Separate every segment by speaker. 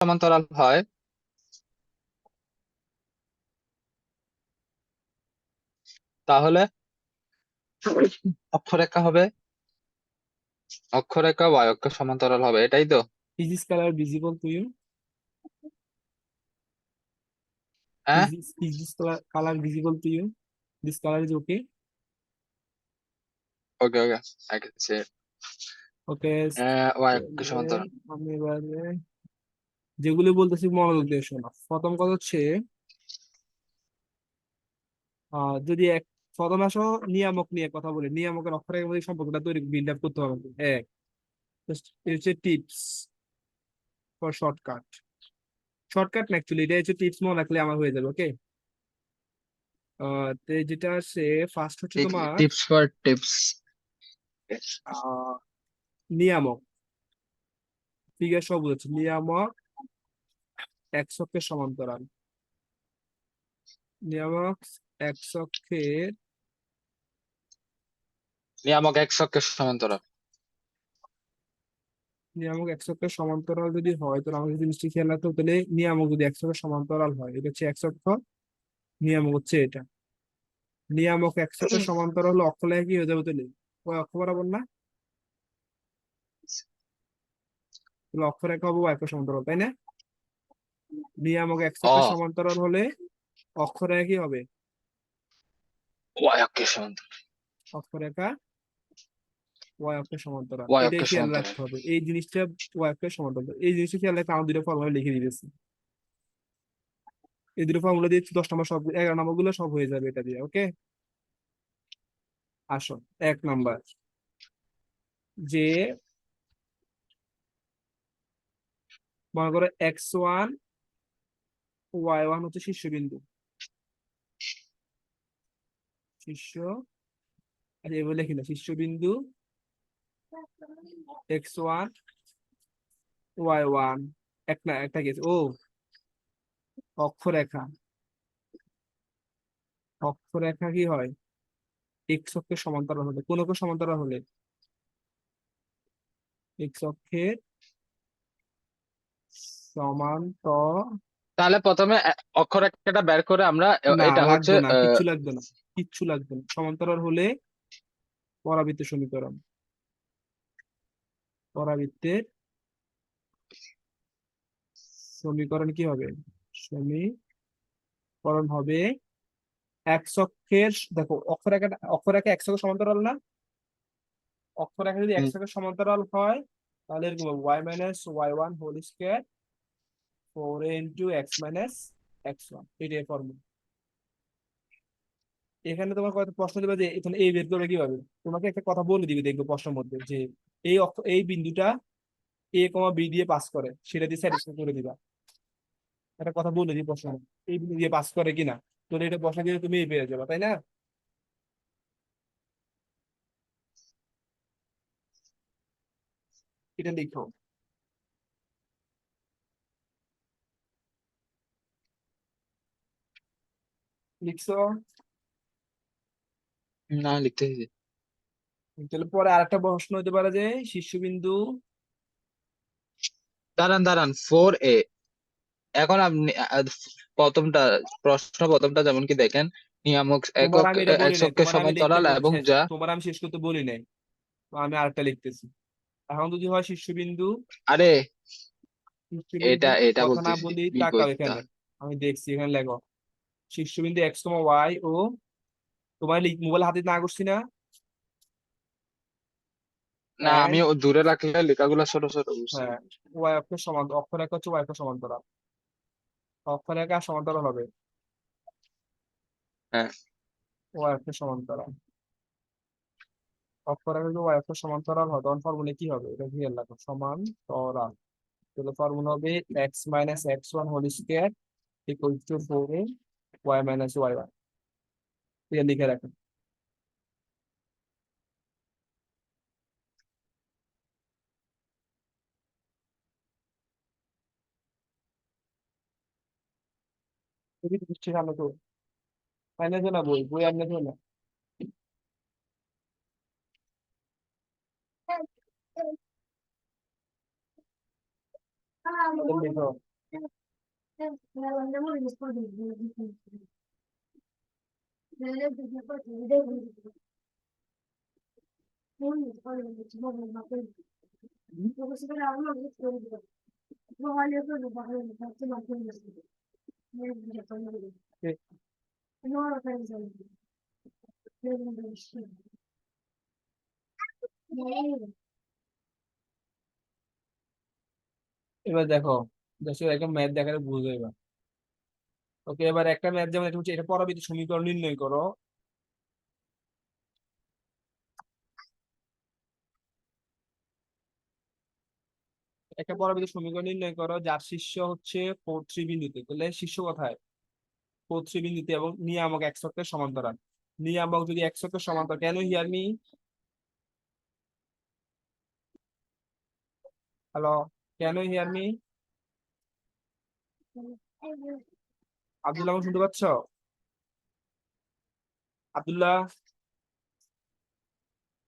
Speaker 1: সমান্তরাল হয় তাহলে অক্ষরেখা হবে, অক্ষরেখা y অক্ষের সমান্তরাল হবে, এটাই তো?
Speaker 2: Is this color visible to you?
Speaker 1: হ্যাঁ,
Speaker 2: Is this color visible to you? This color is okay.
Speaker 1: Okay okay, I can say
Speaker 2: okay,
Speaker 1: y অক্ষের সমান্তরাল।
Speaker 2: আমি এবারে যেগুলি বলতেছি মনোযোগ দিয়ে শোনো। প্রথম কথা হচ্ছে যদি প্রথমে আসো নিয়ামক নিয়ে কথা বলি, নিয়ামকের অক্ষরের মধ্যে সম্পর্কটা তৈরি বিল্ড আপ করতে হবে। এক, just এই হচ্ছে টিপস ফর শর্টকাট। শর্টকাট না অ্যাকচুয়ালি, এটা হচ্ছে টিপস মনে রাখলে আমার হয়ে যাবে। ওকে, যেটা সে ফার্স্ট হচ্ছে তোমার
Speaker 1: টিপস ফর টিপস।
Speaker 2: আহ, নিয়ামক, ফিগার সব বুঝাচ্ছে। নিয়ামক এক অক্ষের সমান্তরাল, নিয়ামক এক অক্ষের
Speaker 1: নিয়ামক x অক্ষের সমান্তরাল।
Speaker 2: নিয়ামক এক অক্ষের সমান্তরাল যদি হয়, তাহলে আমাকে যদি জিনিসটি খেয়াল রাখতে হবে, তাহলে নিয়ামক যদি এক অক্ষের সমান্তরাল হয়, এটা হচ্ছে এক অক্ষ, নিয়ামক হচ্ছে এটা। নিয়ামক এক অক্ষের সমান্তরাল হলে অক্ষরেখা কি হয়ে যাবে তাহলে? ওই অক্ষ বরাবর না? তাহলে অক্ষরেখা হবে ওই অক্ষের সমান্তরাল, তাই না? নিয়ামক এক অক্ষের
Speaker 1: ও,
Speaker 2: সমান্তরাল হলে অক্ষরেখা কি হবে?
Speaker 1: y অক্ষের সমান্তরাল।
Speaker 2: অক্ষরেখা ওয়াই অক্ষের সমান্তরাল,
Speaker 1: y
Speaker 2: এটাই
Speaker 1: অক্ষের
Speaker 2: খেয়াল
Speaker 1: সমান্তরাল।
Speaker 2: রাখতে হবে। এই জিনিসটা ওয়াই অক্ষের সমান্তরাল, এই জিনিসটা খেয়াল রাখতে আমার দুটো ফর্মুলা লিখে দিয়েছি। এই দুটো ফর্মুলা দিয়ে 10 নম্বর সব, 11 নম্বর গুলো সব হয়ে যাবে এটা দিয়ে। ওকে, আসো 1 নম্বর, যে মনে করো x1 y1 হচ্ছে শীর্ষবিন্দু, শীর্ষ, আচ্ছা এবার লিখি না, শীর্ষবিন্দু x1 y1, এক না একটা গেছে ও অক্ষরেখা। অক্ষরেখা কি হয়? এক্স অক্ষের সমান্তরাল হলে, কোন অক্ষের সমান্তরাল হলে? এক্স অক্ষের সমান্তরাল।
Speaker 1: তাহলে প্রথমে অক্ষরেখাটা বের করে আমরা
Speaker 2: না
Speaker 1: এটা হচ্ছে
Speaker 2: লাগবে না, কিচ্ছু লাগবে না, কিচ্ছু লাগবে না। সমান্তরাল হলে পরাবৃত্তের সমীকরণ, পরাবৃত্তের সমীকরণ কি হবে? সমীকরণ হবে এক অক্ষের, দেখো অক্ষরেখা এক অক্ষের সমান্তরাল না? অক্ষরেখা যদি এক
Speaker 1: হুম,
Speaker 2: অক্ষের সমান্তরাল হয়, তাহলে এরকম Y minus Y one whole square 4 × x - x1, এটাই ফর্মুলা। এখানে তোমার কত প্রশ্ন দেবে যে এখানে এই বের করবে কিভাবে, তোমাকে একটা কথা বলে দিবে দেখবে প্রশ্নের মধ্যে, যে এই বিন্দুটা a, b দিয়ে পাস করে, সেটা দিয়ে স্যাটিসফাই করে দিবা। একটা কথা বলে দিই প্রশ্ন, এই বিন্দু দিয়ে পাস করে কিনা, তো এটা প্রশ্ন দিয়ে তুমি এই পেয়ে যাবে, তাই না? এটা লিখো, লিখছো?
Speaker 1: না লিখতে দিদি।
Speaker 2: তাহলে পরে আরেকটা প্রশ্ন হতে পারে যে শীর্ষবিন্দু,
Speaker 1: দাঁড়ান দাঁড়ান, 4a। এখন আপনি প্রথমটা প্রথমটা যেমন কি দেখেন, নিয়ামক
Speaker 2: তোমার
Speaker 1: একক
Speaker 2: আমি এটা
Speaker 1: এক
Speaker 2: বলি নাই,
Speaker 1: অক্ষের সমান্তরাল এবং যা।
Speaker 2: তোমার আমি শেষ করতে বলি নাই, তো আমি আরেকটা লিখতেছি। এখন যদি হয়
Speaker 1: আরে,
Speaker 2: শীর্ষবিন্দু,
Speaker 1: এটা এটা
Speaker 2: কথা না
Speaker 1: বলতেছি
Speaker 2: বলি
Speaker 1: বি
Speaker 2: তাকাও
Speaker 1: কইতা।
Speaker 2: এখানে, আমি দেখছি এখানে লেখো, শীর্ষবিন্দু x, y ও, তোমার মোবাইল হাতে না করছি না?
Speaker 1: না,
Speaker 2: এন্ড
Speaker 1: আমি দূরে রাখলে লেখাগুলো ছোট ছোট বুঝছি।
Speaker 2: হ্যাঁ, ওয়াই অক্ষের সমান্তরাল, অক্ষরেখা হচ্ছে ওয়াই অক্ষের সমান্তরাল, অক্ষরেখা সমান্তরাল হবে
Speaker 1: হ্যাঁ
Speaker 2: ওয়াই অক্ষের সমান্তরাল। অক্ষরেখা যদি ওয়াই অক্ষের সমান্তরাল হয়, তখন ফর্মুলা কি হবে এটা খেয়াল রাখো, সমান্তরাল। তাহলে ফর্মুলা হবে x - x1 whole square equal to 4 y - y1, এটা লিখে রাখেন। তুমি দিচ্ছি সামনে তো, ফাইনাল না বই, বই আনলে তো না। লিখো এবার দেখো, জাস্ট একটা ম্যাথ দেখালে বুঝে এবার। ওকে, এবার একটা ম্যাথ যেমন এটা হচ্ছে, এটা পরবর্তী সমীকরণ নির্ণয় করো। একটা পরবর্তী সমীকরণ নির্ণয় করো যার শীর্ষ হচ্ছে 4 3 বিন্দুতে। তাহলে শীর্ষ কোথায়? 4 3 বিন্দুতে, এবং নিয়ামক এক অক্ষের সমান্তরাল। নিয়ামক যদি এক অক্ষের সমান্তরাল, কেন হিয়ার মি? হ্যালো, কেন হিয়ার মি? আব্দুল্লাহ, আমাকে শুনতে পাচ্ছ? আব্দুল্লাহ,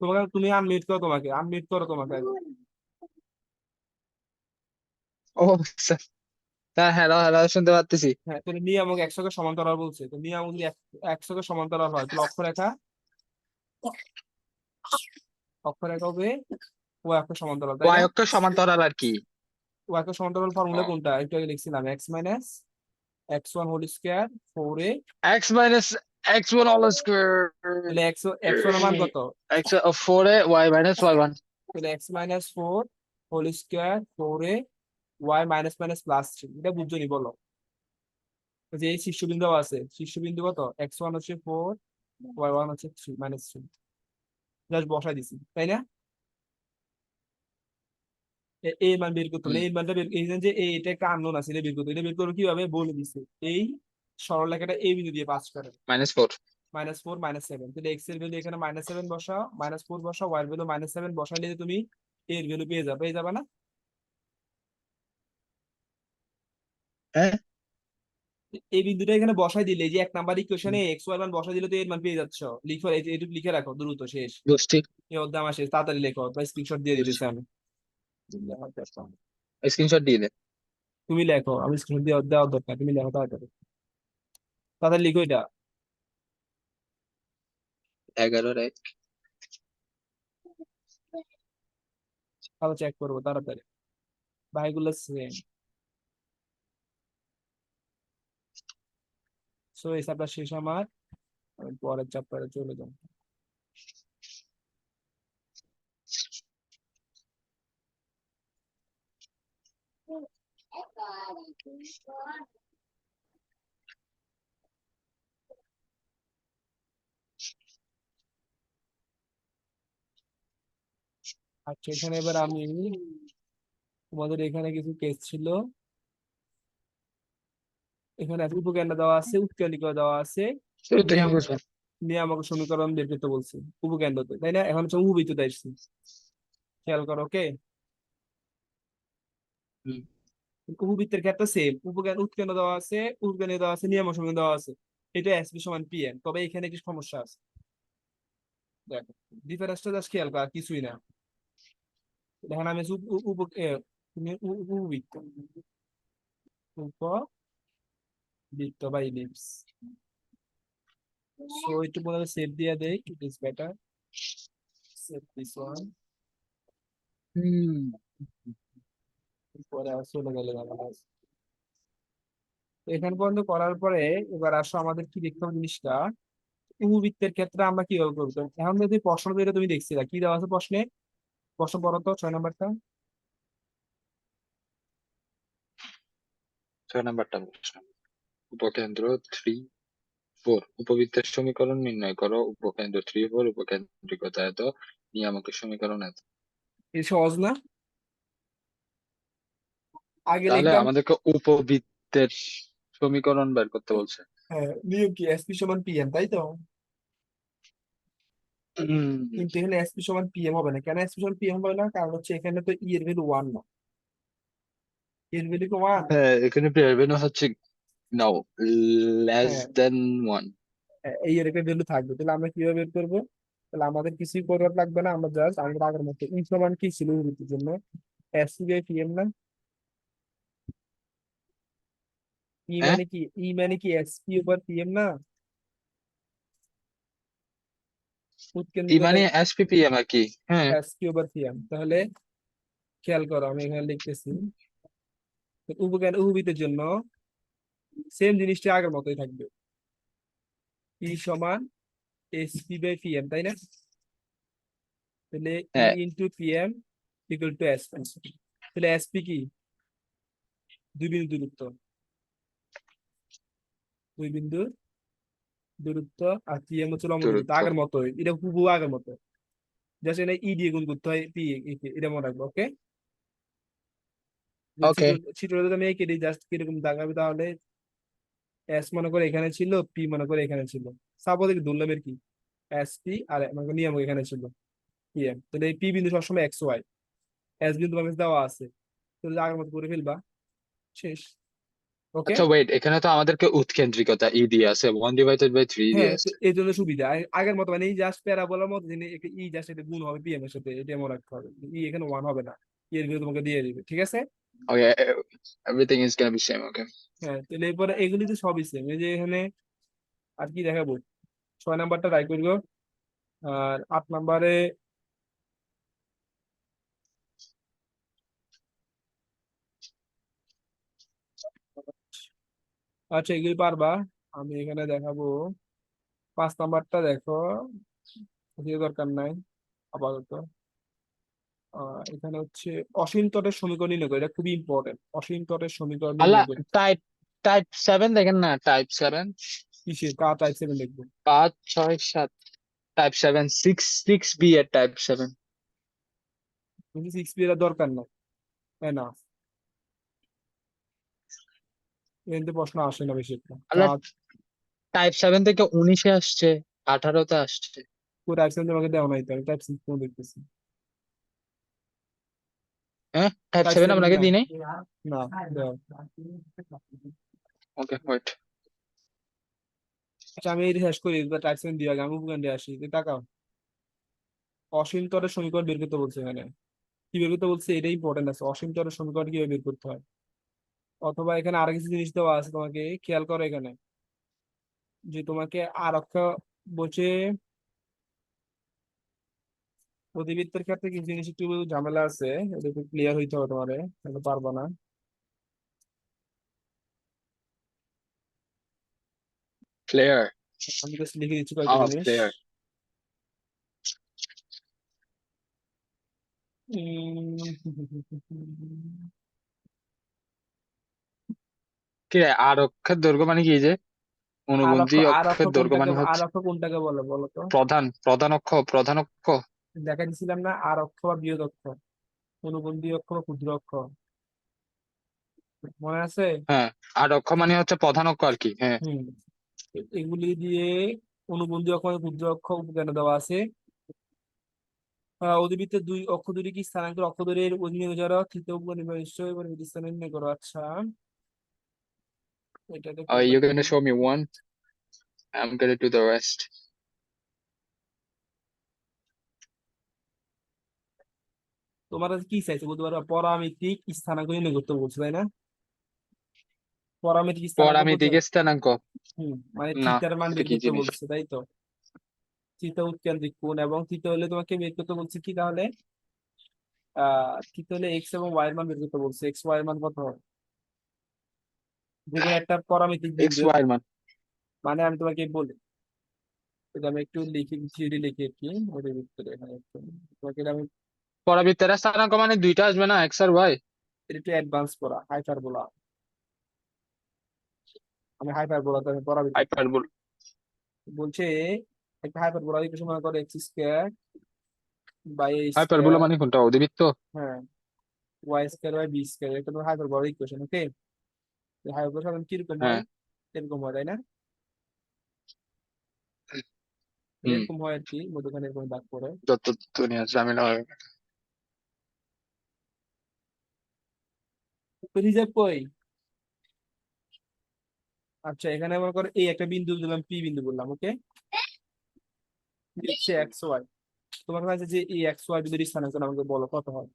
Speaker 2: তোমাকে, তুমি আনমিউট করো, তোমাকে আনমিউট করো তোমাকে আগে।
Speaker 1: ও স্যার, স্যার হ্যালো হ্যালো শুনতে পাচ্ছি।
Speaker 2: হ্যাঁ, তাহলে নিয়ামক এক অক্ষের সমান্তরাল বলছে, তো নিয়ামক যদি এক অক্ষের সমান্তরাল হয়, তাহলে অক্ষরেখা, অক্ষরেখা হবে ও অক্ষের সমান্তরাল, তাই না?
Speaker 1: ওয়াই অক্ষ সমান্তরাল আর কি?
Speaker 2: ও অক্ষের সমান্তরাল ফর্মুলা কোনটা? একটু আগে লিখছিলাম, x minus x1 whole square 4a।
Speaker 1: X minus x one all square,
Speaker 2: তাহলে x1 এর মান কত?
Speaker 1: X four a y minus Y one.
Speaker 2: তাহলে x-4 whole square 4a, y minus minus plus 3। এটা বুঝছো নি বলো? যে এই শীর্ষবিন্দু আছে, শীর্ষবিন্দু কত? x1 হচ্ছে 4, y1 হচ্ছে 3 মাইনাস 3। জাস্ট বসাই দিছি, তাই না? এই মান বের করতে হবে, এই মানটা বের, এই যে এটা একটা আননোন আছে, এটা বের করতে হবে। এটা বের করবো কিভাবে বলে দিছে। এই সরলরেখাটা এই বিন্দু দিয়ে পাস করে,
Speaker 1: -4।
Speaker 2: -4 -7। তাহলে এক্স এর ভ্যালু এখানে -7 বসাও, -4 বসাও, ওয়াই এর ভ্যালু -7 বসাইলে তুমি এর ভ্যালু পেয়ে যাবে না?
Speaker 1: হ্যাঁ,
Speaker 2: এই বিন্দুটা এখানে বসাই দিলে, এই যে 1 নাম্বার ইকুয়েশনে এক্স ওয়াই মান বসাই দিলে তো এর মান পেয়ে যাচ্ছ। লিখো, এইটুকু লিখে রাখো, দ্রুত শেষ।
Speaker 1: বুঝছি
Speaker 2: এই অধ্যায় আমার শেষ, তাড়াতাড়ি লেখো বা স্ক্রিনশট দিয়ে
Speaker 1: বুঝছি।
Speaker 2: দিতেছি আমি।
Speaker 1: স্ক্রিনশট দিয়ে দে।
Speaker 2: তুমি লেখো, আমি স্ক্রিনশট দিয়ে দেওয়ার দরকার, তুমি লেখো তাড়াতাড়ি, তাড়াতাড়ি লিখো এটা।
Speaker 1: 11
Speaker 2: তাহলে চেক করবো তাড়াতাড়ি, ভাইগুলো সেম। সো এই চ্যাপ্টার শেষ আমার, আমি পরের চ্যাপ্টারে চলে যাবো। আচ্ছা, এখানে এবার আমি, তোমাদের এখানে কিছু কেস ছিল। এখানে উপকেন্দ্র দেওয়া আছে, উৎকেন্দ্রিক দেওয়া আছে, নিয়ে নিয়ে আমাকে সমীকরণ বের করতে বলছে উপকেন্দ্রতে, তাই না? এখন হচ্ছে উপবৃত্ততে আসছি, খেয়াল করো। ওকে, উপবৃত্তের ক্ষেত্রে সেম, উৎকেন্দ্র দেওয়া আছে, উপকেন্দ্র দেওয়া আছে, নিয়ামক সমীকরণ দেওয়া আছে। এটা এসপি সমান পিএন, তবে এখানে একটি সমস্যা আছে। দেখো, ডিফারেন্সটা জাস্ট খেয়াল করা, কিছুই না। দেখেন আমি উপবৃত্ত, উপবৃত্ত বা ইলিপস। সো একটু বলে সেভ দিয়ে দেই, it is better save this one. পরে আর চলে গেলে এখান পর্যন্ত করার পরে, এবার আসো আমাদের কি দেখতে হবে জিনিসটা। উপবৃত্তের ক্ষেত্রে আমরা কিভাবে করবো? এখন যদি প্রশ্ন যেটা তুমি দেখছিলা, কি দেওয়া আছে প্রশ্নে? প্রশ্ন পড়ো তো, 6 নাম্বারটা।
Speaker 1: 6 নাম্বারটা প্রশ্ন। উপকেন্দ্র 3 4, উপবৃত্তের সমীকরণ নির্ণয় করো। উপকেন্দ্র 3 4, উপকেন্দ্রিকতা এত, নিয়ামকের সমীকরণ এত।
Speaker 2: এই সহজ না? আগে
Speaker 1: তাহলে
Speaker 2: লিখতাম,
Speaker 1: আমাদেরকে উপবৃত্তের সমীকরণ বের করতে বলছে।
Speaker 2: হ্যাঁ, নিয়ম কি এসপি সমান পিএম, তাই তো?
Speaker 1: হুম,
Speaker 2: কিন্তু এখানে এসপি সমান পিএম হবে না। কেন এসপি সমান পিএম হবে না? কারণ হচ্ছে এখানে তো ই এর ভ্যালু 1 না, এর ভ্যালু কি 1?
Speaker 1: হ্যাঁ, এখানে প্রেরবেন হচ্ছে নাও লেস
Speaker 2: হ্যাঁ,
Speaker 1: দেন 1।
Speaker 2: এই এর একটা ভ্যালু থাকবে। তাহলে আমরা কিভাবে বের করবো? তাহলে আমাদের কিছুই করার লাগবে না, আমরা জাস্ট আমাদের আগের মতো ই সমান কি ছিল উপবৃত্তের জন্য? এসপি বাই পিএম না? ই
Speaker 1: হ্যাঁ,
Speaker 2: মানে কি? ই মানে কি এসপি ওভার পিএম না?
Speaker 1: ই
Speaker 2: উৎকেন্দ্রিকতা
Speaker 1: মানে এসপিপিএম আর কি। হ্যাঁ,
Speaker 2: এসপি ওভার পিএম। তাহলে খেয়াল করো, আমি এখানে লিখতেছি উপবৃত্তের জন্য সেম জিনিসটা আগের মতোই থাকবে। ই সমান এসপি বাই পিএম, তাই না? তাহলে ই
Speaker 1: হ্যাঁ,
Speaker 2: into PM equal to SP. তাহলে এসপি কি? দুই বিন্দু দূরত্ব, দুই বিন্দু দূরত্ব। আর পিএম হচ্ছে লম্ব দূরত্ব,
Speaker 1: দূরত্ব।
Speaker 2: আগের মতোই, এটা হুবহু আগের মতো। জাস্ট এটা ই দিয়ে গুণ করতে হয়, পি, এটা মনে রাখবো, ওকে?
Speaker 1: ওকে,
Speaker 2: চিত্র যদি আমি এঁকে দিই, জাস্ট কিরকম দাগাবে তাহলে, এস মনে করে এখানে ছিল, পি মনে করে এখানে ছিল। সাপোজ ধরলাম আর কি, এস পি আর মনে করো নিয়ামক এখানে ছিল, পি এম। তাহলে এই পি বিন্দু সবসময় এক্স ওয়াই, এস বিন্দু তোমার কাছে দেওয়া আছে, তাহলে আগের মতো করে ফেলবা, শেষ। ওকে।
Speaker 1: আচ্ছা ওয়েট, এখানে তো আমাদেরকে উৎকেন্দ্রিকতা ই দিয়ে আছে, 1/3 দিয়ে
Speaker 2: হ্যাঁ, তো
Speaker 1: আছে।
Speaker 2: এই জন্য সুবিধা আগের মতো, মানে এই জাস্ট প্যারাবোলার মতো যিনি ই জাস্ট এটা গুণ হবে পিএম এর সাথে, এটা মনে রাখতে হবে। ই এখানে ওয়ান হবে না, ই এর ভিতরে তোমাকে দিয়ে দিবে, ঠিক আছে?
Speaker 1: Okay, everything is gonna be same. Okay,
Speaker 2: হ্যাঁ, তাহলে এরপরে এগুলি তো সবই সেম। এই যে এখানে আর কি দেখাবো, 6 নাম্বারটা রাই করবো। আর 8 নাম্বারে, আচ্ছা এগুলি পারবা, আমি এখানে দেখাবো। 5 নাম্বারটা দেখো, এদিকে দরকার নাই আপাতত। এখানে হচ্ছে অসীম তটের সমীকরণ নির্ণয় করে, এটা খুবই ইম্পর্টেন্ট। অসীম তটের সমীকরণ
Speaker 1: আল্লাহ,
Speaker 2: নির্ণয় করে।
Speaker 1: টাইপ টাইপ 7 দেখেন না, টাইপ 7।
Speaker 2: কিসের টাইপ 7 লিখবো?
Speaker 1: 5 6 7, টাইপ 7, 6 6 বি এর টাইপ 7।
Speaker 2: কিন্তু 6 এর দরকার নাই, তাই না? এখানে প্রশ্ন আসে না বেশি একটা।
Speaker 1: আল্লাহ, টাইপ 7 থেকে 19-এ আসছে, 18-তে আসছে।
Speaker 2: টাইপ 7 তোমাকে দেওয়া নাই, তো আমি টাইপ 6 দেখতেছি।
Speaker 1: হ্যাঁ, টাইপ
Speaker 2: টাইপ
Speaker 1: 7
Speaker 2: সেভেন
Speaker 1: আপনাকে
Speaker 2: নাই,
Speaker 1: দিই নাই।
Speaker 2: না দেওয়া।
Speaker 1: Okay wait.
Speaker 2: আচ্ছা আমি এটা শেষ করি, টাইপ 7 দিয়ে আগে আমি উপকাণ্ডে আসি, তাকাও। অসীম তরের সমীকরণ বের করতে বলছে এখানে, কি বের করতে বলছে এটা ইম্পর্টেন্ট আছে। অসীম তরের সমীকরণ কিভাবে বের করতে হয়, অথবা এখানে আর কিছু জিনিস দেওয়া আছে তোমাকে খেয়াল করো এখানে, যে তোমাকে আর অক্ষ বলছে অধিবৃত্তের ক্ষেত্রে কিছু জিনিস একটু ঝামেলা আছে, এটা একটু ক্লিয়ার হইতে হবে তোমারে, তাহলে পারবা না।
Speaker 1: প্লেয়ার।
Speaker 2: আমি জাস্ট লিখে দিচ্ছি কয়েকটা জিনিস।
Speaker 1: প্লেয়ার।
Speaker 2: উম,
Speaker 1: কি রে, আর অক্ষের দৈর্ঘ্য মানে কি যে? অনুবন্ধী অক্ষের দৈর্ঘ্য মানে
Speaker 2: আর
Speaker 1: হচ্ছে
Speaker 2: অক্ষ কোনটাকে বলে বলো তো?
Speaker 1: প্রধান অক্ষ।
Speaker 2: দেখা দিছিলাম না, আর অক্ষ বা বৃহৎ অক্ষ, অনুবন্ধী অক্ষ বা ক্ষুদ্র অক্ষ, মনে আছে?
Speaker 1: হ্যাঁ, আর অক্ষ মানে হচ্ছে প্রধান অক্ষ আর কি। হ্যাঁ,
Speaker 2: হুম, এগুলি দিয়ে অনুবন্ধী অক্ষ বা ক্ষুদ্র অক্ষ উপকেন্দ্র দেওয়া আছে। অধিবৃত্তের দুই অক্ষ দুটি কি স্থানাঙ্কের অক্ষ দৈর্ঘ্যের অধীনে যারা তৃতীয় উপনিবেশ এবং স্থান নির্ণয় করো। আচ্ছা এটাতে করবা
Speaker 1: ইউ
Speaker 2: কি?
Speaker 1: Can show me one, I am gonna do the rest.
Speaker 2: তোমার কাছে কি চাইছে বলতে পারবা? পরামিতিক স্থানাঙ্ক নির্ণয় করতে বলছে, তাই না? পরামিতিক স্থানাঙ্ক বোঝো?
Speaker 1: পরামিতিক স্থানাঙ্ক।
Speaker 2: মানে
Speaker 1: না,
Speaker 2: থিটার মান
Speaker 1: এটা
Speaker 2: বের
Speaker 1: কি
Speaker 2: করতে
Speaker 1: জিনিস?
Speaker 2: বলছে, তাই তো? থিটা উৎকেন্দ্রিক কোণ, এবং থিটা হলে তোমাকে বের করতে বলছে কি তাহলে? থিটা হলে এক্স এবং ওয়াই এর মান বের করতে বলছে। এক্স ওয়াই এর মান কত হয়? যে কোনো একটা পরামিতিক
Speaker 1: এক্স
Speaker 2: বিন্দু,
Speaker 1: ওয়াই এর মান।
Speaker 2: মানে আমি তোমাকে বলি, এটা আমি একটু লিখি, থিওরি লিখি আর কি, ওর ভিতরে এখানে তোমাকে এটা আমি,
Speaker 1: পরাবৃত্তের স্থানাঙ্ক মানে দুইটা আসবে না, এক্স আর ওয়াই।
Speaker 2: এটা একটু অ্যাডভান্স করা, হাইপারবোলা। আমি হাইপারবোলাতে আমি পরাবিদ্যুৎ
Speaker 1: হাইপারবোল।
Speaker 2: বলছে, একটা হাইপারবোলা ইকুয়েশন মনে করো X square by A
Speaker 1: hyperbola
Speaker 2: square,
Speaker 1: মানে কোনটা, অধিবৃত্ত?
Speaker 2: হ্যাঁ, Y square by B square, এটা তো হাইপারবোলা ইকুয়েশন, ওকে? হাইপারবোলা সাধারণত কিরকম
Speaker 1: হ্যাঁ।
Speaker 2: হয়? এরকম হয়, তাই না?
Speaker 1: হুম।
Speaker 2: এরকম হয় আর কি, মধ্যখানে এরকম দাগ পড়ে।
Speaker 1: যত দুনিয়া ঝামেলা হয়।
Speaker 2: তো রিজার্ভ কই? আচ্ছা এখানে মনে করো এই একটা বিন্দু দিলাম, পি বিন্দু বললাম, ওকে? হচ্ছে এক্স ওয়াই। তোমার কাছে যে এই এক্স ওয়াই যদি স্থানান্তর আমাকে বলো কত হয়,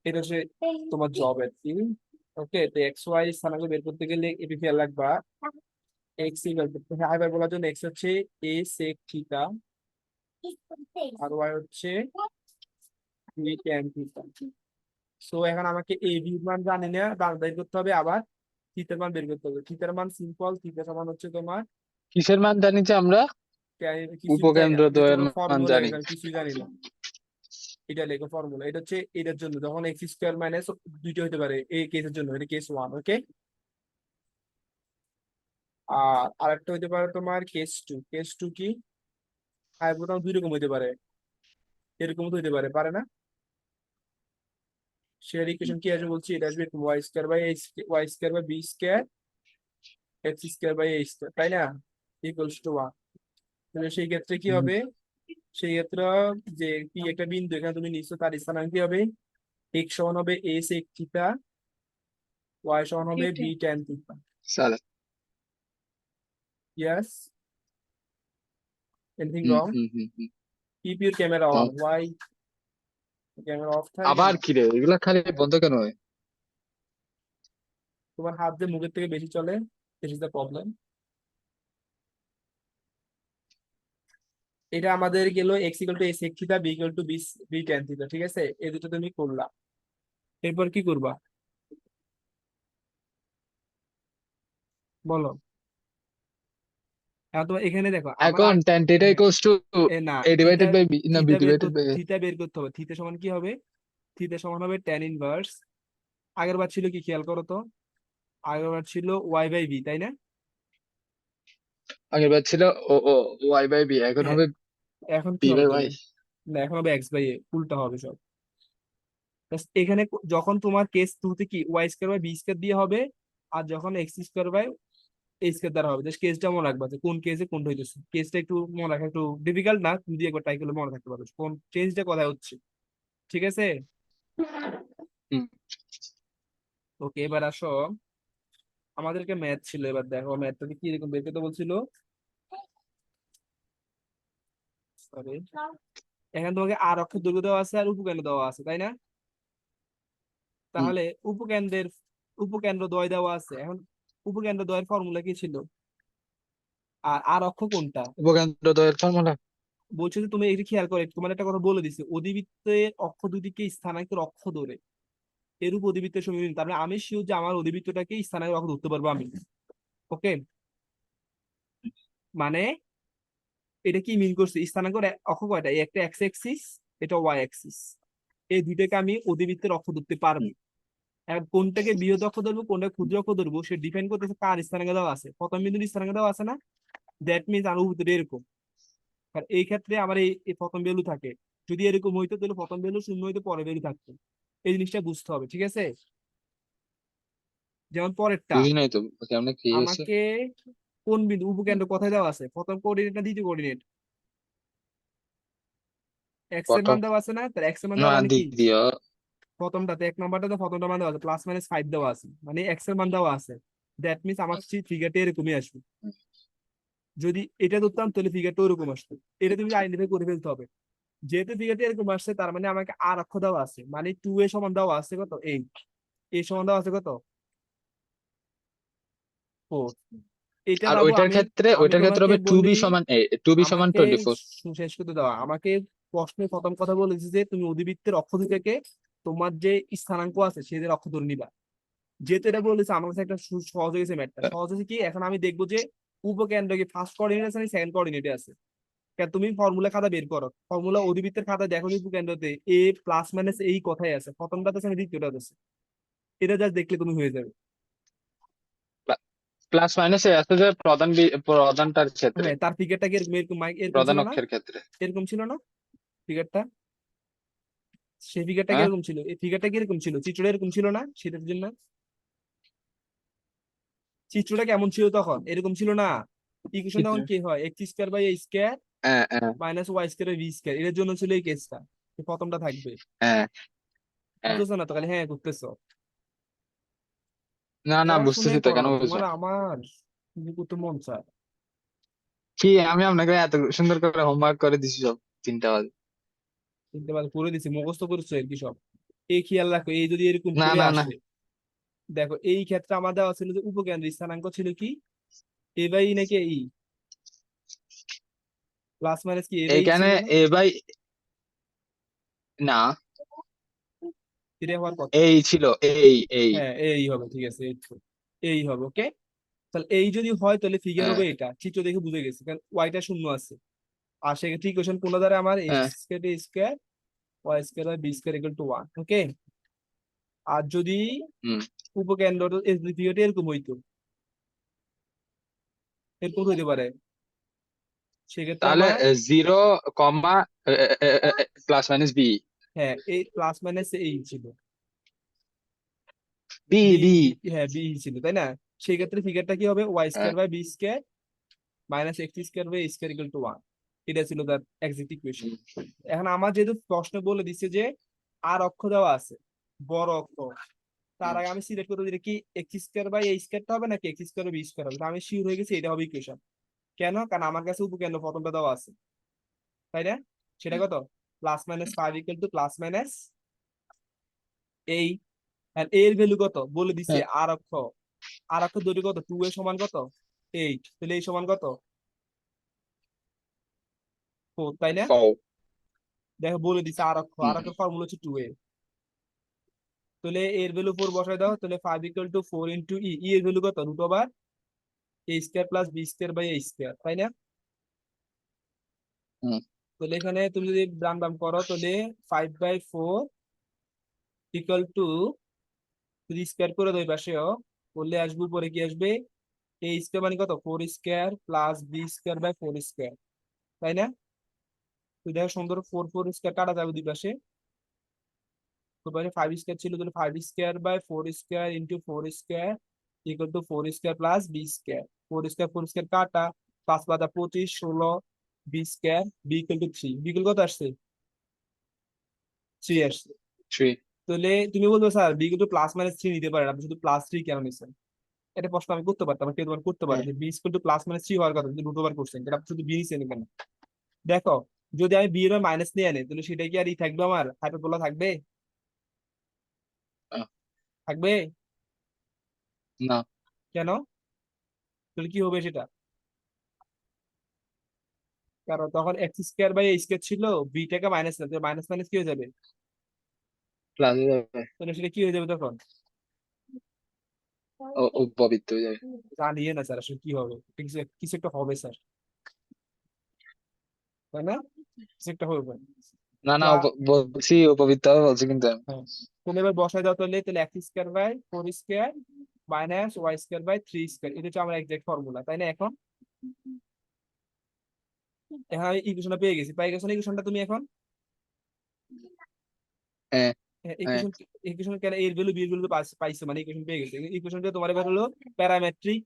Speaker 2: এটা হচ্ছে তোমার জব আর কি। ওকে, তো এক্স ওয়াই স্থানাঙ্ক বের করতে গেলে এটি খেয়াল রাখবা, এক্স ইকুয়াল টু হাইপারবোলার জন্য এক্স হচ্ছে এ সেক থিটা, আর ওয়াই হচ্ছে বি ট্যান থিটা। সো এখন আমাকে এ বি মান জানি না, বের করতে হবে, আবার থিটার মান বের করতে হবে। থিটার মান সিম্পল, থিটা সমান হচ্ছে তোমার
Speaker 1: কিসের মান জানি যে আমরা?
Speaker 2: কিছুই চাই না,
Speaker 1: উপকেন্দ্র
Speaker 2: জাস্ট
Speaker 1: দ্বয়ের
Speaker 2: আমরা
Speaker 1: মান
Speaker 2: ফর্মুলা
Speaker 1: জানি।
Speaker 2: এখানে কিছুই জানি না। এটা লেখো ফর্মুলা, এটা হচ্ছে এটার জন্য যখন এক্স স্কোয়ার মাইনাস দুইটা হতে পারে, এই কেসের জন্য এটা কেস ওয়ান। ওকে, আর আরেকটা হতে পারে তোমার কেস টু। কেস টু কি? হাইপোটেনাস দুই রকম হতে পারে, এরকম তো হতে পারে, পারে না? সেটার ইকুয়েশন কি আসবে বলছি, এটা আসবে Y square by Y square by B square X square by A square, তাই না? Equals to one. তাহলে সেই ক্ষেত্রে কি
Speaker 1: হুম,
Speaker 2: হবে? সেই ক্ষেত্রে যে কি একটা বিন্দু এখানে তুমি নিচ্ছ, তার স্থানাঙ্ক কি হবে? এক্স সমান হবে এ সেক থিটা, ওয়াই সমান হবে বি ট্যান থিটা।
Speaker 1: সালে।
Speaker 2: Yes, anything
Speaker 1: hmm
Speaker 2: wrong?
Speaker 1: Hmm hmm hmm.
Speaker 2: Keep your camera
Speaker 1: now.
Speaker 2: On, why camera off থাকে কেন?
Speaker 1: আবার কি রে, এগুলা খালি বন্ধ কেন হয়?
Speaker 2: তোমার হাত যে মুখের থেকে বেশি চলে, দিস ইজ দ্য প্রবলেম। এটা আমাদের গেল X equal to A sec theta, B equal to B B tan theta, ঠিক আছে? এই দুটো তুমি করলা, এরপর কি করবা বলো? এখন তোমার এখানে দেখো আমার
Speaker 1: এখন tan theta
Speaker 2: হ্যাঁ,
Speaker 1: equals to
Speaker 2: এ না,
Speaker 1: a
Speaker 2: theta
Speaker 1: divided by b, না b
Speaker 2: থিতা বের
Speaker 1: divided
Speaker 2: করতে,
Speaker 1: by a।
Speaker 2: থিতা বের করতে হবে। থিতা সমান কি হবে? থিতা সমান হবে ট্যান ইনভার্স, আগের বার ছিল কি খেয়াল করো তো, আগের বার ছিল ওয়াই বাই বি, তাই না?
Speaker 1: আগের বার ছিল ও ও y by b, এখন
Speaker 2: হ্যাঁ,
Speaker 1: হবে
Speaker 2: এখন
Speaker 1: b
Speaker 2: কি
Speaker 1: by
Speaker 2: হবে
Speaker 1: y।
Speaker 2: তুমি? না, এখন হবে এক্স বাই এ, উল্টা হবে সব। Just এখানে যখন তোমার কেস টু তে কি Y square by B square দিয়ে হবে, আর যখন X square by A square দ্বারা হবে, জাস্ট কেসটা মনে রাখবা যে কোন কেসে কোনটা হইতেছে। কেসটা একটু মনে রাখা একটু ডিফিকাল্ট না, তুমি যদি একবার ট্রাই করলে মনে রাখতে পারো কোন চেঞ্জটা কোথায় হচ্ছে, ঠিক আছে?
Speaker 1: হুম।
Speaker 2: ওকে, এবার আসো, আমাদেরকে ম্যাথ ছিল, এবার দেখো ম্যাথটা কি এরকম বের করতে বলছিল। সরি, এখানে তোমাকে আর অক্ষর দৈর্ঘ্য দেওয়া আছে আর উপকেন্দ্র দেওয়া আছে, তাই না?
Speaker 1: হুম।
Speaker 2: তাহলে উপকেন্দ্রের উপকেন্দ্র দ্বয় দেওয়া আছে, এখন উপকেন্দ্র দ্বয়ের ফর্মুলা কি ছিল, আর অক্ষ কোনটা?
Speaker 1: উপকেন্দ্র দ্বয়ের ফর্মুলা।
Speaker 2: বলছে যে তুমি এটা খেয়াল করে, তোমার একটা কথা বলে দিছি, অধিবৃত্তের অক্ষ দুটিকে স্থানাঙ্কের অক্ষ ধরে এরূপ অধিবৃত্তের সমীকরণ, তার মানে আমি শিওর যে আমার অধিবৃত্তটাকে স্থানাঙ্কের অক্ষ ধরতে পারবো আমি। ওকে, মানে এটা কি মিন করছে, স্থানাঙ্কের অক্ষ কয়টা? একটা এক্স এক্সিস, এটা ওয়াই এক্সিস, এই দুইটাকে আমি অধিবৃত্তের অক্ষ ধরতে পারবো।
Speaker 1: হুম।
Speaker 2: এখন কোনটাকে বৃহৎ অক্ষ ধরবো, কোনটাকে ক্ষুদ্র অক্ষ ধরবো, সে ডিপেন্ড করতেছে কার স্থানাঙ্ক দেওয়া আছে, প্রথম বিন্দুর স্থানাঙ্ক দেওয়া আছে না? দ্যাট মিনস আমার উত্তর এরকম। আর এই ক্ষেত্রে আমার এই প্রথম ভ্যালু থাকে, যদি এরকম হইতো তাহলে প্রথম ভ্যালু শূন্য হইতো, পরের ভ্যালু থাকতো। এই জিনিসটা বুঝতে হবে, ঠিক আছে? যেমন পরেরটা,
Speaker 1: বুঝি নাই তো কেমনে কি হয়েছে।
Speaker 2: আমাকে কোন বিন্দু উপকেন্দ্র কোথায় দেওয়া আছে, প্রথম কোঅর্ডিনেট না দ্বিতীয় কোঅর্ডিনেট? এক্স এর
Speaker 1: প্রথম।
Speaker 2: মান দেওয়া আছে না, তার এক্স এর মান
Speaker 1: না,
Speaker 2: দেওয়া মানে কি?
Speaker 1: দ্বিতীয়।
Speaker 2: প্রথমটাতে এক নম্বরটাতে প্রথমটা মান দেওয়া আছে, প্লাস মাইনাস ফাইভ দেওয়া আছে, মানে এক্স এর মান দেওয়া আছে। দ্যাট মিনস আমার ফিগারটা এরকমই আসবে। যদি এটা ধরতাম তাহলে ফিগারটা ওরকম আসতো। এটা তুমি আইডেন্টিফাই করে ফেলতে হবে। যেহেতু ফিগারটা এরকম আসছে, তার মানে আমাকে আর অক্ষ দেওয়া আছে, মানে টু এ সমান দেওয়া আছে কত, এই এ সমান দেওয়া আছে কত, ফোর। এটা
Speaker 1: আর
Speaker 2: যাবো
Speaker 1: ওইটার
Speaker 2: আমি।
Speaker 1: ক্ষেত্রে
Speaker 2: আমি
Speaker 1: ওইটার ক্ষেত্রে
Speaker 2: তোমাকে
Speaker 1: হবে টু
Speaker 2: বলি,
Speaker 1: বি সমান এ, টু বি সমান
Speaker 2: আমাকে
Speaker 1: 24।
Speaker 2: শেষ করতে দেওয়া আমাকে। প্রশ্নের প্রথম কথা বলেছি যে তুমি অধিবৃত্তের অক্ষ থেকে তোমার যে স্থানাঙ্ক আছে সেদের অক্ষ ধরে নিবা। যেহেতু এটা বলেছে, আমার কাছে একটা সহজ হয়ে গেছে ম্যাথটা। সহজ হয়েছে কি, এখন আমি দেখবো যে উপকেন্দ্র কি ফার্স্ট কোঅর্ডিনেট আছে না সেকেন্ড কোঅর্ডিনেটে আছে। কেন, তুমি ফর্মুলা খাতা বের করো, ফর্মুলা অধিবৃত্তের খাতা দেখো যে উপকেন্দ্রতে এ প্লাস মাইনাস এই কথাই আছে, প্রথমটাতে আছে না দ্বিতীয়টাতে আছে, এটা জাস্ট দেখলে তুমি হয়ে যাবে।
Speaker 1: প্লাস মাইনাসে আছে যে প্রধানটার ক্ষেত্রে,
Speaker 2: হ্যাঁ, তার ফিগারটা কি এরকম এরকম এরকম
Speaker 1: প্রধান
Speaker 2: ছিল না?
Speaker 1: অক্ষের ক্ষেত্রে।
Speaker 2: এরকম ছিল না ফিগারটা? সেই ফিগারটা
Speaker 1: হ্যাঁ।
Speaker 2: কিরকম ছিল, এই ফিগারটা কিরকম ছিল, চিত্রটা এরকম ছিল না সেটার জন্য? চিত্রটা কেমন ছিল তখন, এরকম ছিল না? ইকুয়েশন তখন কি হয়, X square by A square
Speaker 1: হ্যাঁ হ্যাঁ
Speaker 2: minus Y square by B square, এর জন্য ছিল এই কেসটা, প্রথমটা থাকবে।
Speaker 1: হ্যাঁ হ্যাঁ।
Speaker 2: বুঝতেছো না তো, খালি হ্যাঁ করতেছো।
Speaker 1: না না,
Speaker 2: পড়াশোনা
Speaker 1: বুঝতেছি তো,
Speaker 2: করো
Speaker 1: কেন
Speaker 2: না,
Speaker 1: বুঝবো
Speaker 2: তোমার
Speaker 1: না?
Speaker 2: আমার কি করতে মন চায়।
Speaker 1: কি, আমি আপনাকে এত সুন্দর করে হোমওয়ার্ক করে দিছি সব 3টা বাজে।
Speaker 2: চিনতে পারো করে দিছি, মুখস্থ করছো এর কি সব? এই খেয়াল রাখো, এই যদি এরকম
Speaker 1: না
Speaker 2: করে
Speaker 1: না না।
Speaker 2: আসে, দেখো এই ক্ষেত্রে আমার দেওয়া ছিল যে উপকেন্দ্রের স্থানাঙ্ক ছিল কি এ বাই ই নাকি ই, প্লাস মাইনাস কি এ বাই ই
Speaker 1: এইখানে
Speaker 2: ছিল,
Speaker 1: এ বাই, না,
Speaker 2: এটা হওয়ার কথা।
Speaker 1: এই ছিল, এই।
Speaker 2: হ্যাঁ এই হবে, ঠিক আছে, এই তো। এই হবে, ওকে। তাহলে এই যদি হয় তাহলে ফিগার
Speaker 1: হ্যাঁ,
Speaker 2: হবে এটা, চিত্র দেখে বুঝে গেছে, কারণ ওয়াইটা শূন্য আছে। আর সেক্ষেত্রে ইকুয়েশন কোন দ্বারা আমার এক্স
Speaker 1: হ্যাঁ,
Speaker 2: square square Y square by B square equal to 1, okay. আর যদি
Speaker 1: হুম।
Speaker 2: উপকেন্দ্র ফিগারটা এরকম হইতো, এরকম হইতে পারে, সেক্ষেত্রে
Speaker 1: তাহলে
Speaker 2: আমার
Speaker 1: 0, প্লাস মাইনাস বি,
Speaker 2: হ্যাঁ এই প্লাস মাইনাস এই ছিল,
Speaker 1: বি
Speaker 2: বি,
Speaker 1: বি।
Speaker 2: হ্যাঁ বি ছিল, তাই না? সেই ক্ষেত্রে ফিগারটা কি হবে, ওয়াই
Speaker 1: হ্যাঁ,
Speaker 2: square by B square minus X square by square equal to 1। এটা ছিল তার এক্সাক্ট ইকুয়েশন।
Speaker 1: হুম,
Speaker 2: এখন আমার যেহেতু প্রশ্ন বলে দিচ্ছে যে আর অক্ষ দেওয়া আছে, বড় অক্ষ, তার
Speaker 1: হুম,
Speaker 2: আগে আমি সিলেক্ট করতে দিলে কি এক্স স্কয়ার বাই এই স্কয়ারটা হবে নাকি X square by B square হবে, তো আমি শিওর হয়ে গেছি এটা হবে ইকুয়েশন। কেন? কারণ আমার কাছে উপকেন্দ্র প্রথমটা দেওয়া আছে, তাই না? সেটা
Speaker 1: হুম,
Speaker 2: কত, plus minus 5 equal to plus minus এই, আর এর ভ্যালু কত বলে দিছে,
Speaker 1: হ্যাঁ,
Speaker 2: আর অক্ষ, আর অক্ষ দৈর্ঘ্য কত, 2 এর সমান কত 8, তাহলে এই সমান কত 4, তাই না?
Speaker 1: ফ
Speaker 2: দেখো বলে দিছে আর অক্ষ, আর
Speaker 1: হুম,
Speaker 2: অক্ষের ফর্মুলা হচ্ছে 2a, তাহলে এর ভ্যালু 4 বসাই দাও, তাহলে 5 ইকুয়াল টু 4 ইন্টু ই, এর ভ্যালু কত root over A square plus B square by A square, তাই না?
Speaker 1: হুম,
Speaker 2: তাহলে এখানে তুমি যদি রান বাম করো তাহলে 5/4 ইকুয়াল টু, যদি স্কয়ার করে দেয় পাশেও করলে আসবে, উপরে কি আসবে, এ স্কয়ার মানে কত 4 square plus B square by 4 square, তাই না? তো দেখো সুন্দর 4 স্কয়ার কাটা যাবে দুই পাশে, তো পাশে 5 স্কয়ার ছিল, তাহলে 5 square by 4 square into 4 square equal to 4 square plus B square, 4 square কাটা, 5 × 5 = 25, 16, B square, B equal to 3, B equal কত আসছে, 3 আসছে।
Speaker 1: থ্রি।
Speaker 2: তাহলে তুমি বলবে স্যার বি কিন্তু প্লাস মাইনাস 3 নিতে পারে, আপনি শুধু +3 কেন নিছেন? এটা প্রশ্ন আমি করতে পারতাম, কেউ তোমার করতে পারে
Speaker 1: হ্যাঁ,
Speaker 2: যে B equal to plus minus 3 হওয়ার কথা, কিন্তু রুট ওভার করছেন, এটা আপনি শুধু বি নিছেন কেন? দেখো যদি আমি বি এর মাইনাস নিয়ে আনি তাহলে সেটা কি আর ই থাকবে, আমার হাইপারবোলা থাকবে,
Speaker 1: আহ,
Speaker 2: থাকবে?
Speaker 1: না,
Speaker 2: কেন? তাহলে কি হবে সেটা, কারণ তখন X square by A square ছিল, বিটাকে মাইনাস না, মাইনাস মাইনাস কি হয়ে যাবে,
Speaker 1: প্লাস
Speaker 2: তাহলে সেটা কি হয়ে যাবে তখন,
Speaker 1: উপবৃত্ত হয়ে যাবে।
Speaker 2: জানিয়ে না স্যার আসলে কি হবে, কিছু কিছু একটা হবে স্যার, তাই না? কিছু একটা হবে।
Speaker 1: না, না, বলছি উপবৃত্ত হবে বলছি কিন্তু আমি।
Speaker 2: হ্যাঁ, তুমি এবার বসাই দাও তাহলে, X square by 4 square minus Y square by 3 square, এটা হচ্ছে আমার এক্সাক্ট ফর্মুলা, তাই না? এখন এখন আমি ইকুয়েশনটা পেয়ে গেছি, পাই গেছো না ইকুয়েশনটা তুমি এখন?
Speaker 1: হ্যাঁ, হ্যাঁ,
Speaker 2: ইকুয়েশন, ইকুয়েশন কেন এর ভ্যালু বি এর ভ্যালু পাইছো, মানে ইকুয়েশন পেয়ে গেছে, ইকুয়েশনটা তোমার এবার হলো প্যারামেট্রিক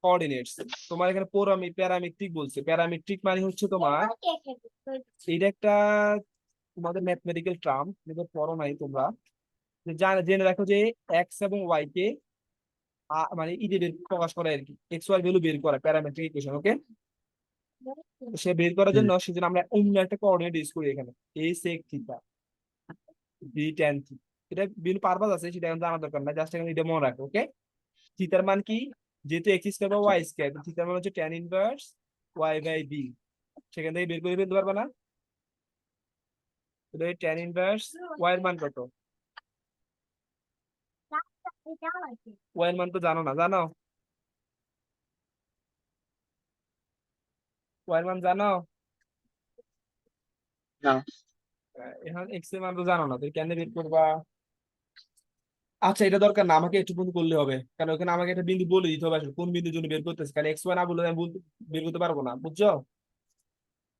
Speaker 2: কোঅর্ডিনেটস। তোমার এখানে প্যারামেট্রিক বলছে, প্যারামেট্রিক মানে হচ্ছে তোমার, এটা একটা তোমাদের ম্যাথমেটিক্যাল টার্ম, যেটা পড়ো নাই তোমরা, যে জেনে রাখো যে এক্স এবং ওয়াই কে মানে প্রকাশ করে আর কি, এক্স ওয়াই ভ্যালু বের করা প্যারামেট্রিক ইকুয়েশন, ওকে। সে বের করার
Speaker 1: হুম,
Speaker 2: জন্য সেজন্য আমরা অন্য একটা কোঅর্ডিনেট ইউজ করি এখানে, a sec theta, b tan theta, এটা বিভিন্ন পারপাস আছে, সেটা এখন জানার দরকার না, জাস্ট এখানে এটা মনে রাখো, ওকে। থিটার মান কি, যেহেতু এক্স স্কয়ার বা ওয়াই স্কয়ার, থিটার মান হচ্ছে tan inverse Y by B, সেখান থেকে বের করে ফেলতে পারবে না? তাহলে ট্যান ইনভার্স ওয়াই এর মান কত, ওয়াই এর মান তো জানো না, জানো ওয়াই এর মান জানো?
Speaker 1: না,
Speaker 2: এখন এক্স এর মান তো জানো না, তুমি কেন বের করবা? আচ্ছা এটা দরকার না, আমাকে একটু করলে হবে, কারণ ওখানে আমাকে একটা বিন্দু বলে দিতে হবে আসলে কোন বিন্দুর জন্য বের করতেছে, কারণ এক্স ওয়াই না বলে আমি বের করতে পারবো না, বুঝছো?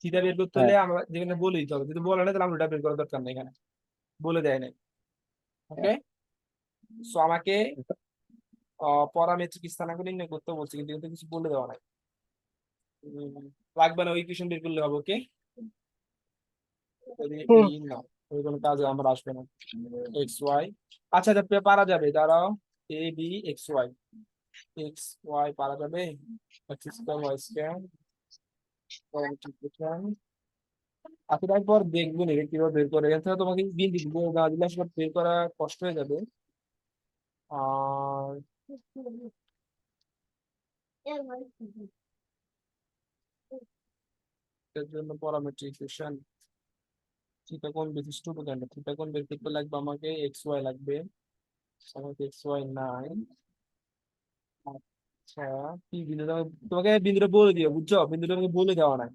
Speaker 2: থিটা বের করতে
Speaker 1: হ্যাঁ,
Speaker 2: হলে আমরা যেখানে বলে দিতে হবে, যদি বলে না তাহলে আমরা ওটা বের করার দরকার নেই, এখানে বলে দেয় নাই,
Speaker 1: হ্যাঁ,
Speaker 2: ওকে। সো আমাকে পরামেট্রিক স্থানাঙ্ক নির্ণয় করতে বলছে, কিন্তু কিন্তু কিছু বলে দেওয়া নাই। লাগবে না, ওই ইকুয়েশন বের করলে হবে, ওকে।
Speaker 1: হুম,
Speaker 2: এই না, ওই কোনো কাজে আমার আসবে না, এক্স ওয়াই, আচ্ছা এটা পারা যাবে, দাঁড়াও, a b x y, x y পারা যাবে, এক্স স্কয়ার ওয়াই স্কয়ার, আচ্ছা একবার দেখবেন এটা কিভাবে বের করে, এছাড়া তোমাকে দিন দিন না দিলে আসলে বের করা কষ্ট হয়ে যাবে। আর এর জন্য প্যারামেট্রিক ইকুয়েশন থিটা কোণ বিশিষ্ট উপাদান থিটা কোণ বের করতে লাগবে আমাকে এক্স ওয়াই লাগবে আমাকে এক্স ওয়াই নাই। আচ্ছা কি বিন্দু তোমাকে বিন্দুটা বলে দিও বুঝছো বিন্দুটা আমাকে বলে দেওয়া নাই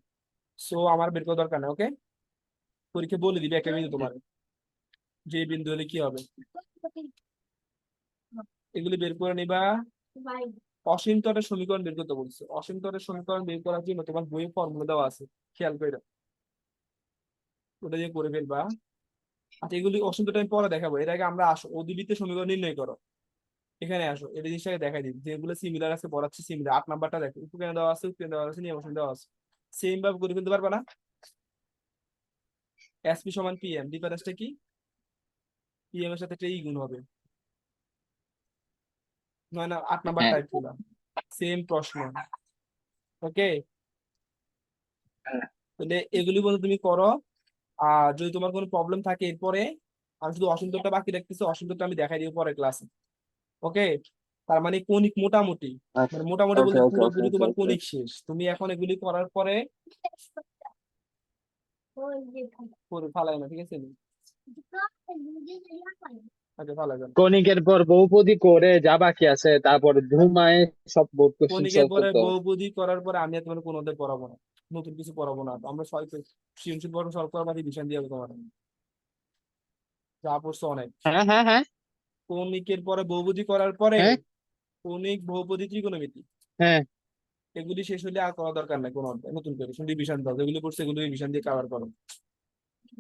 Speaker 2: সো আমার বের করার দরকার নেই ওকে পরীক্ষা বলে দিবে একটা বিন্দু তোমার যে বিন্দু হলে কি হবে এগুলি বের করে নিবা। অসীম তরের সমীকরণ বের করতে বলছে অসীম তরের সমীকরণ বের করার জন্য তোমার বইয়ে ফর্মুলা দেওয়া আছে খেয়াল করে ওটা দিয়ে করে ফেলবা। আচ্ছা এগুলি অসীম তর আমি পরে দেখাবো এর আগে আমরা আসো অদিবিতে সমীকরণ নির্ণয় করো এখানে আসো এই জিনিসটাকে দেখাই দিই যেগুলো সিমিলার আছে পড়াচ্ছি সিমিলার 8 নাম্বারটা দেখো উপকেন্দ্র দেওয়া আছে উপকেন্দ্র দেওয়া আছে নিয়ম দেওয়া আছে সেম ভাবে করে ফেলতে পারবা না। এসপি সমান পিএম ডিফারেন্সটা কি পিএম এর সাথে একটা ই গুণ হবে 8 নাম্বার
Speaker 1: হ্যাঁ
Speaker 2: টাইপ গুলা সেম প্রশ্ন ওকে
Speaker 1: হ্যাঁ
Speaker 2: তাহলে এগুলি বলতে তুমি করো আর যদি তোমার কোনো প্রবলেম থাকে এরপরে আমি শুধু অসন্তরটা বাকি রাখতেছি অসন্তরটা আমি দেখাই দিব পরে ক্লাসে ওকে তার মানে কণিক মোটামুটি
Speaker 1: আচ্ছা
Speaker 2: মানে মোটামুটি
Speaker 1: ওকে
Speaker 2: বলতে
Speaker 1: ওকে ওকে
Speaker 2: পুরোপুরি
Speaker 1: ওকে
Speaker 2: তোমার
Speaker 1: ওকে
Speaker 2: কণিক শেষ তুমি এখন এগুলি করার পরে ফালাই না ঠিক আছে আচ্ছা ফালাই যান
Speaker 1: কণিকের পর বহুপদী করে যা বাকি আছে তারপর ধুমায় সব বোর্ড কোশ্চেন
Speaker 2: কণিকের
Speaker 1: সলভ
Speaker 2: পরে
Speaker 1: করতে হবে।
Speaker 2: বহুপদী করার পরে আমি আর তোমার কোনো অধ্যায় পড়াবো না নতুন কিছু পড়াবো না আমরা সৃজনশীল পড়াবো সলভ করার বাদে রিভিশন দিয়ে তোমার যা পড়ছো অনেক
Speaker 1: হ্যাঁ হ্যাঁ হ্যাঁ
Speaker 2: কণিকের পরে বহুপদী করার পরে
Speaker 1: হ্যাঁ
Speaker 2: কণিক বহুপদী ত্রিকোণমিতি
Speaker 1: হ্যাঁ
Speaker 2: এগুলি শেষ হলে আর করা দরকার নাই কোনো অধ্যায় নতুন করে শুধু রিভিশন দাও যেগুলি পড়ছে এগুলো রিভিশন দিয়ে কভার করো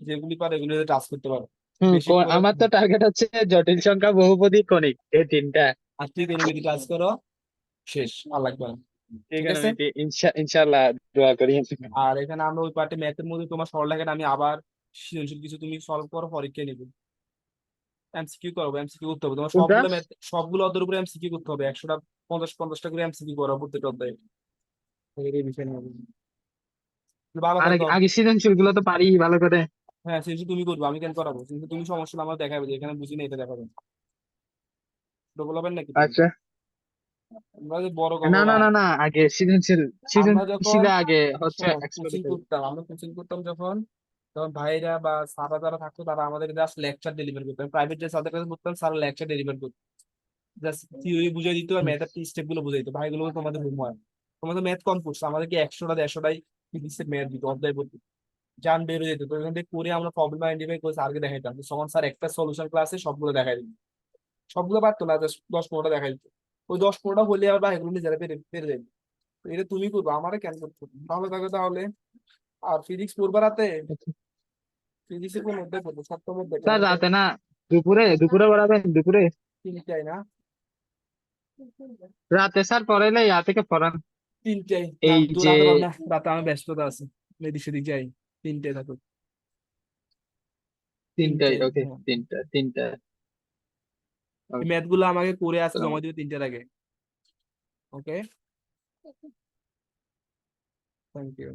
Speaker 2: যেগুলি পারে এগুলি টাচ করতে পারো বেশি করে
Speaker 1: আমার তো টার্গেট হচ্ছে জটিল সংখ্যা বহুপদী কণিক এই তিনটা।
Speaker 2: আর ত্রিকোণমিতি টাচ করো শেষ আর লাগবে না ঠিক আছে।
Speaker 1: ত্রিকোণমিতি ইনশাআল্লাহ দোয়া করি।
Speaker 2: আর এখানে আমরা ওই পার্টে ম্যাথের মধ্যে তোমার সরলরেখাটা আমি আবার সৃজনশীল কিছু তুমি সলভ করো পরীক্ষা নিবে এমসিকিউ করবো এমসিকিউ করতে হবে তোমার
Speaker 1: কোনটা?
Speaker 2: সবগুলো ম্যাথ সবগুলো অধ্যায়ের উপরে এমসিকিউ করতে হবে 100টা 50-50টা করে এমসিকিউ করো প্রত্যেকটা অধ্যায়ে এই বিষয় নিয়ে ভালো
Speaker 1: আগে
Speaker 2: থাকো।
Speaker 1: আগে সৃজনশীল গুলো তো পারি ভালো করে।
Speaker 2: হ্যাঁ সেটা তুমি করবে আমি কেন করাবো কিন্তু তুমি সমস্যা হলে আমার দেখাবে যে এখানে বুঝি না এটা দেখাবে ডবল হবেন নাকি তুমি
Speaker 1: আচ্ছা
Speaker 2: আমরা যে বড়
Speaker 1: না না
Speaker 2: গবেলা
Speaker 1: না না আগে সৃজনশীল
Speaker 2: আমরা যখন
Speaker 1: সৃজনশীলে আগে হচ্ছে
Speaker 2: শোনো কোচিং
Speaker 1: এক্সপেরিমেন্ট।
Speaker 2: করতাম আমরা কোচিং করতাম যখন তখন ভাইরা বা স্যাররা যারা থাকতো তারা আমাদের জাস্ট লেকচার ডেলিভার করতো প্রাইভেট যে স্যারদের কাছে পড়তাম স্যার লেকচার ডেলিভার করতো জাস্ট থিওরি বুঝিয়ে দিত আর ম্যাথের স্টেপ গুলো বুঝাই দিত ভাইগুলো তোমাদের হোমওয়ার্ক তোমাদের ম্যাথ কম পড়ছে আমাদেরকে 100টা 150টাই ফিজিক্সের ম্যাথ দিত অধ্যায় পড়তো জান বের হয়ে যেত তো এখান থেকে করে আমরা প্রবলেম আইডেন্টিফাই করে স্যারকে দেখাইতাম তখন স্যার একটা সলিউশন ক্লাসে সবগুলো দেখাই দিত সবগুলো পারতো না জাস্ট 10-15টা দেখাই দিত ওই 10-15টা হলে আবার বা এগুলো নিজেরা পেরে পেরে যাবে তো এটা তুমি করবো আমারে কেন করতে হবে? ভালো থাকো তাহলে আর ফিজিক্স পড়বা রাতে ফিজিক্সে কোন অধ্যায় পড়বো সপ্তম অধ্যায় কোন
Speaker 1: স্যার
Speaker 2: অধ্যায়
Speaker 1: রাতে না দুপুরে দুপুরে পড়াবেন দুপুরে।
Speaker 2: তিনটাই না
Speaker 1: রাতে স্যার পড়াইলে ইয়া থেকে পড়ান
Speaker 2: তিনটাই না
Speaker 1: এই
Speaker 2: তো
Speaker 1: যে
Speaker 2: রাতে পারবো না রাতে আমার ব্যস্ততা আছে এদিক সেদিক যাই তিনটায় থাকো
Speaker 1: তিনটায়
Speaker 2: তিনটাই
Speaker 1: ওকে
Speaker 2: হ্যাঁ
Speaker 1: তিনটা তিনটা
Speaker 2: এই
Speaker 1: ওকে
Speaker 2: ম্যাথ গুলো আমাকে করে আসতে জমা দিবে 3টার আগে ওকে থ্যাংক ইউ